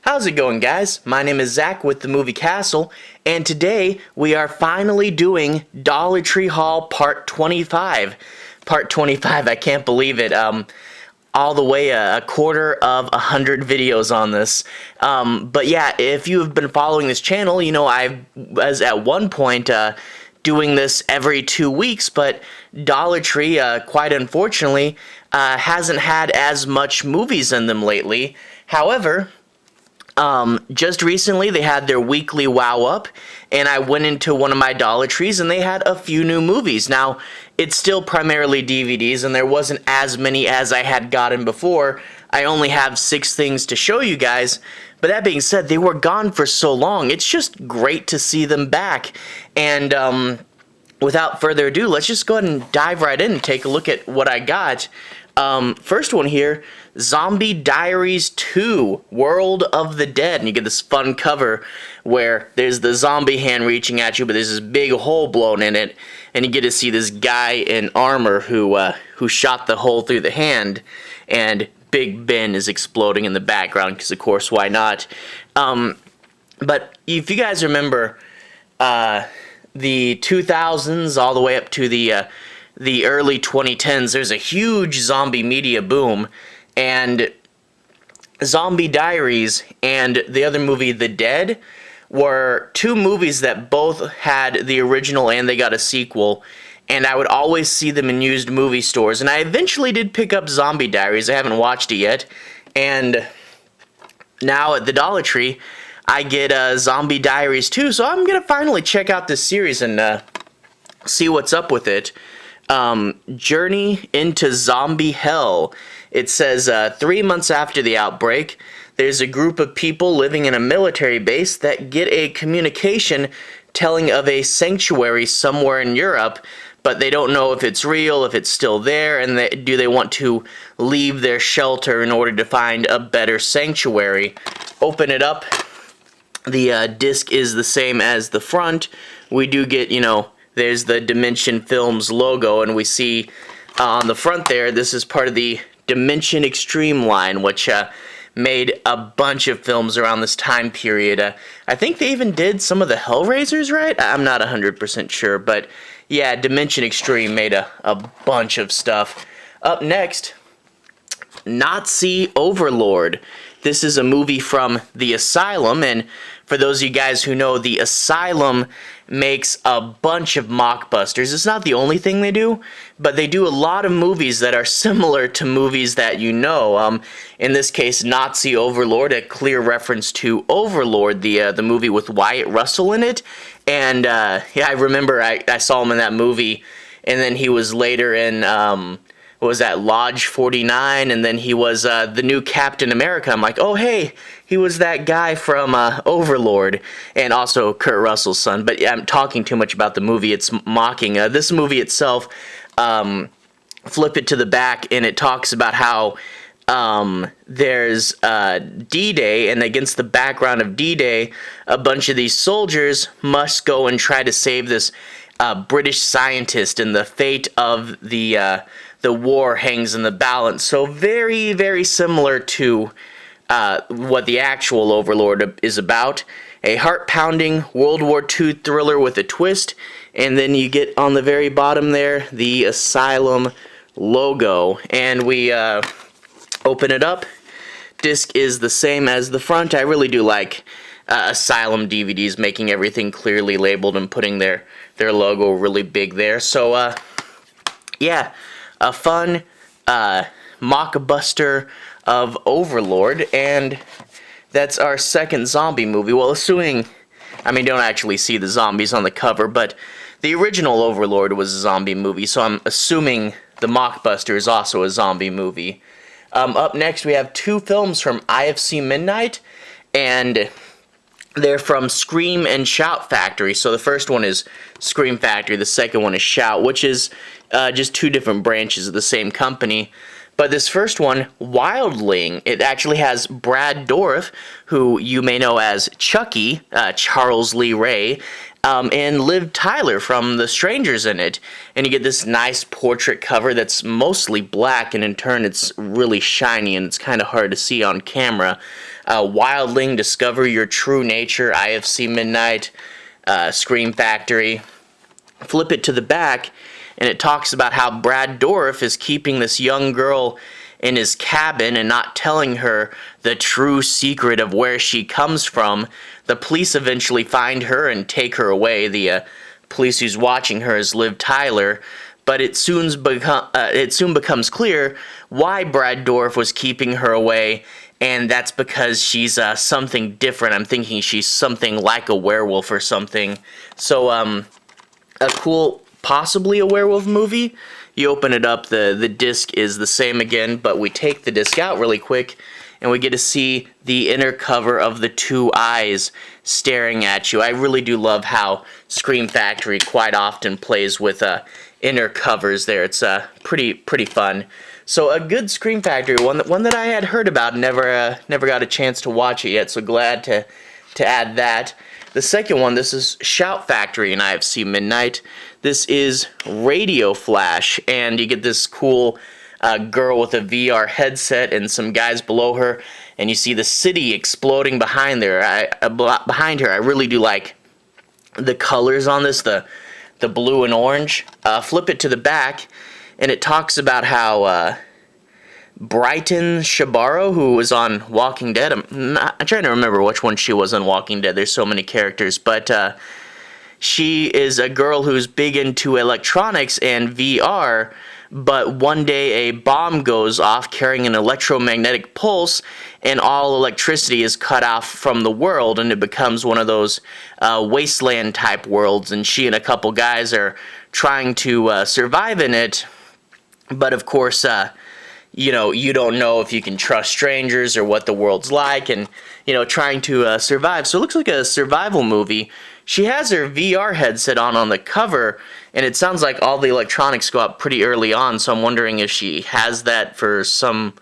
How's it going, guys? My name is Zach with the Movie Castle, and today we are finally doing Dollar Tree Haul Part 25. Part 25, I can't believe it. All the way a quarter of 100 videos on this. But yeah, if you have been following this channel, you know I was at one point doing this every 2 weeks, but Dollar Tree, quite unfortunately, hasn't had as much movies in them lately. However, just recently they had their weekly wow up, and I went into one of my Dollar Trees and they had a few new movies. Now, it's still primarily DVDs and there wasn't as many as I had gotten before. I only have 6 things to show you guys, but that being said, they were gone for so long. It's just great to see them back. And without further ado, let's just go ahead and dive right in and take a look at what I got. First one here, Zombie Diaries 2, World of the Dead. And you get this fun cover where there's the zombie hand reaching at you, but there's this big hole blown in it. And you get to see this guy in armor who shot the hole through the hand. And Big Ben is exploding in the background, because of course, why not? But if you guys remember the 2000s all the way up to the early 2010s, there's a huge zombie media boom, and Zombie Diaries and the other movie, The Dead, were 2 movies that both had the original and they got a sequel, and I would always see them in used movie stores, and I eventually did pick up Zombie Diaries. I haven't watched it yet, and now at the Dollar Tree, I get Zombie Diaries 2, so I'm going to finally check out this series and see what's up with it. Journey into Zombie Hell. It says 3 months after the outbreak, there's a group of people living in a military base that get a communication telling of a sanctuary somewhere in Europe, but they don't know if it's real, if it's still there, and do they want to leave their shelter in order to find a better sanctuary. Open it up. The disc is the same as the front. We do get, you know, there's the Dimension Films logo, and we see on the front there, this is part of the Dimension Extreme line, which made a bunch of films around this time period. I think they even did some of the Hellraisers, right? I'm not 100% sure, but yeah, Dimension Extreme made a bunch of stuff. Up next, Nazi Overlord. This is a movie from The Asylum, and for those of you guys who know, The Asylum makes a bunch of mockbusters. It's not the only thing they do, but they do a lot of movies that are similar to movies that you know. In this case, Nazi Overlord, a clear reference to Overlord, the movie with Wyatt Russell in it. And yeah, I remember I saw him in that movie, and then he was later in what was that, Lodge 49, and then he was the new Captain America. I'm like, oh hey, he was that guy from Overlord, and also Kurt Russell's son. But yeah, I'm talking too much about the movie. It's mocking. This movie itself, flip it to the back, and it talks about how there's D-Day, and against the background of D-Day, a bunch of these soldiers must go and try to save this British scientist, and the fate of the war hangs in the balance. So very, very similar to what the actual Overlord is about. A heart-pounding World War II thriller with a twist, and then you get on the very bottom there the Asylum logo, and we open it up. Disc is the same as the front. I really do like Asylum DVDs, making everything clearly labeled and putting their logo really big there. So yeah, a fun mockbuster of Overlord, and that's our second zombie movie. Well, assuming, I mean, don't actually see the zombies on the cover, but the original Overlord was a zombie movie, so I'm assuming the mockbuster is also a zombie movie. Up next, we have 2 films from IFC Midnight, and they're from Scream and Shout Factory. So the first one is Scream Factory, the second one is Shout, which is just 2 different branches of the same company. But this first one, Wildling, it actually has Brad Dourif, who you may know as Chucky, Charles Lee Ray, and Liv Tyler from The Strangers in it. And you get this nice portrait cover that's mostly black, and in turn it's really shiny and it's kind of hard to see on camera. Wildling, Discover Your True Nature, IFC Midnight, Scream Factory. Flip it to the back, and it talks about how Brad Dourif is keeping this young girl in his cabin and not telling her the true secret of where she comes from. The police eventually find her and take her away. The police who's watching her is Liv Tyler, but it soon becomes clear why Brad Dourif was keeping her away, and that's because she's something different. I'm thinking she's something like a werewolf or something. So, a cool, possibly a werewolf movie. You open it up, the disc is the same again, but we take the disc out really quick, and we get to see the inner cover of the two eyes staring at you. I really do love how Scream Factory quite often plays with inner covers there. It's pretty fun. So a good Scream Factory, one that I had heard about, never got a chance to watch it yet, so glad to add that. The second one, this is Shout Factory in IFC Midnight. This is Radioflash, and you get this cool girl with a VR headset and some guys below her, and you see the city exploding behind her. I really do like the colors on this, the blue and orange. Flip it to the back, and it talks about how Brighton Shabaro, who was on Walking Dead. I'm trying to remember which one she was on Walking Dead. There's so many characters, but she is a girl who's big into electronics and VR, but one day a bomb goes off carrying an electromagnetic pulse, and all electricity is cut off from the world, and it becomes one of those wasteland type worlds, and she and a couple guys are trying to survive in it, but of course, you don't know if you can trust strangers or what the world's like, and, trying to survive. So it looks like a survival movie. She has her VR headset on the cover, and it sounds like all the electronics go up pretty early on, so I'm wondering if she has that for some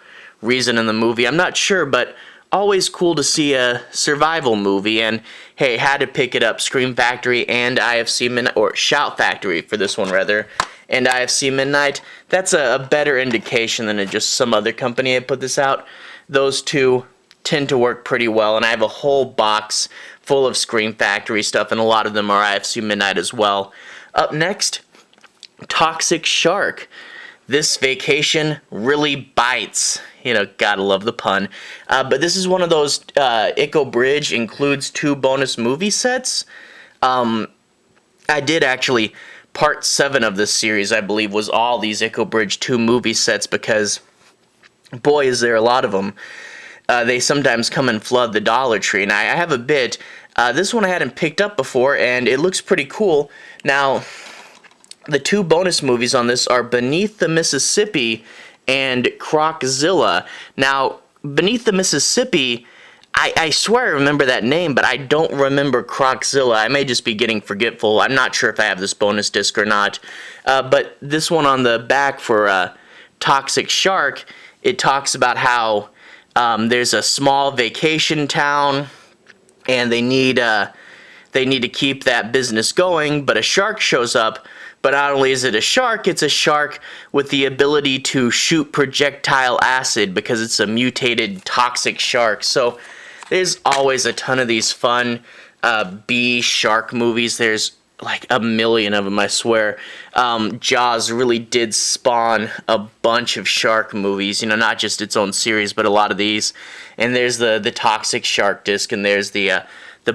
reason in the movie. I'm not sure, but always cool to see a survival movie, and hey, had to pick it up. Scream Factory and IFC Midnight, or Shout Factory for this one rather, and IFC Midnight. That's a better indication than just some other company had put this out. Those two tend to work pretty well, and I have a whole box full of Scream Factory stuff, and a lot of them are IFC Midnight as well. Up next, Toxic Shark. This vacation really bites. Gotta love the pun. But this is one of those, Ico Bridge includes 2 bonus movie sets. I did actually, part 7 of this series, I believe, was all these Ico Bridge 2 movie sets, because, boy, is there a lot of them. They sometimes come and flood the Dollar Tree, and I have a bit. This one I hadn't picked up before, and it looks pretty cool. Now, the 2 bonus movies on this are Beneath the Mississippi and Croczilla. Now, Beneath the Mississippi, I swear I remember that name, but I don't remember Croczilla. I may just be getting forgetful. I'm not sure if I have this bonus disc or not. But this one on the back for Toxic Shark, it talks about how there's a small vacation town, and they need to keep that business going, but a shark shows up. But not only is it a shark, it's a shark with the ability to shoot projectile acid, because it's a mutated toxic shark. So there's always a ton of these fun B shark movies. There's like a million of them, I swear. Jaws really did spawn a bunch of shark movies, not just its own series, but a lot of these. And there's the Toxic Shark disc, and there's the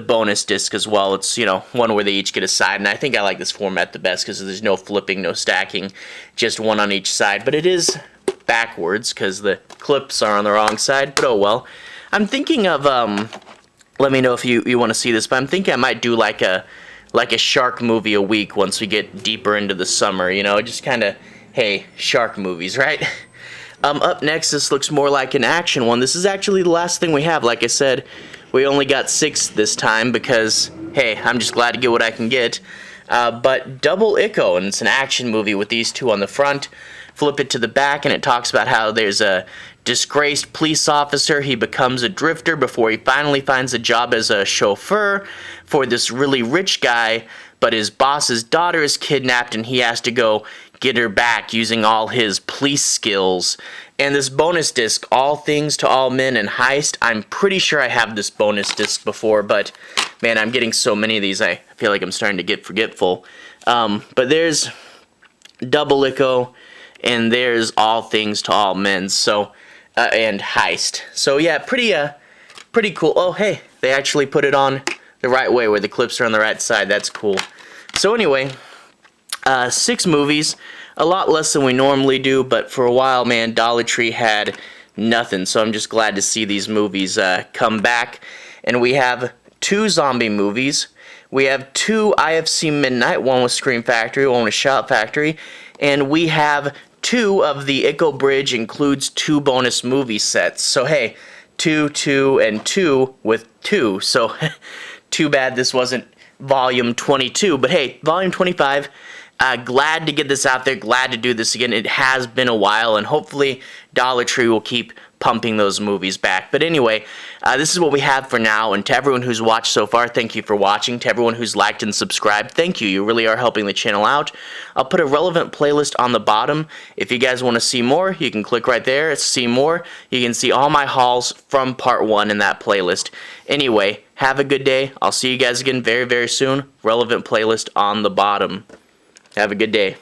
bonus disc as well. It's, one where they each get a side, and I think I like this format the best because there's no flipping, no stacking, just one on each side. But it is backwards because the clips are on the wrong side, but oh well. I'm thinking of, let me know if you want to see this, but I'm thinking I might do like a shark movie a week once we get deeper into the summer, just kind of, hey, shark movies, right? Up next, this looks more like an action one. This is actually the last thing we have. Like I said, we only got 6 this time because, hey, I'm just glad to get what I can get. But Double Ico, and it's an action movie with these 2 on the front. flip it to the back, and it talks about how there's a disgraced police officer. He becomes a drifter before he finally finds a job as a chauffeur for this really rich guy, but his boss's daughter is kidnapped and he has to go get her back using all his police skills. And this bonus disc, All Things to All Men and Heist, I'm pretty sure I have this bonus disc before, but man, I'm getting so many of these, I feel like I'm starting to get forgetful. But there's Double Licko, and there's All Things to All Men, so, and Heist. So yeah, pretty cool. Oh, hey, they actually put it on the right way, where the clips are on the right side. That's cool. So anyway, 6 movies, a lot less than we normally do, but for a while, man, Dollar Tree had nothing, so I'm just glad to see these movies come back. And we have 2 zombie movies. We have 2 IFC Midnight, one with Scream Factory, one with Shout Factory, and we have 2 of the Ico Bridge includes 2 bonus movie sets. So hey, 2, 2, and 2 with 2. So too bad this wasn't volume 22, but hey, volume 25. Glad to get this out there, glad to do this again. It has been a while, and hopefully Dollar Tree will keep pumping those movies back. But anyway, this is what we have for now, and to everyone who's watched so far, thank you for watching. To everyone who's liked and subscribed, thank you. You really are helping the channel out. I'll put a relevant playlist on the bottom. If you guys want to see more, you can click right there, see more. You can see all my hauls from part 1 in that playlist. Anyway, have a good day. I'll see you guys again very, very soon. Relevant playlist on the bottom. Have a good day.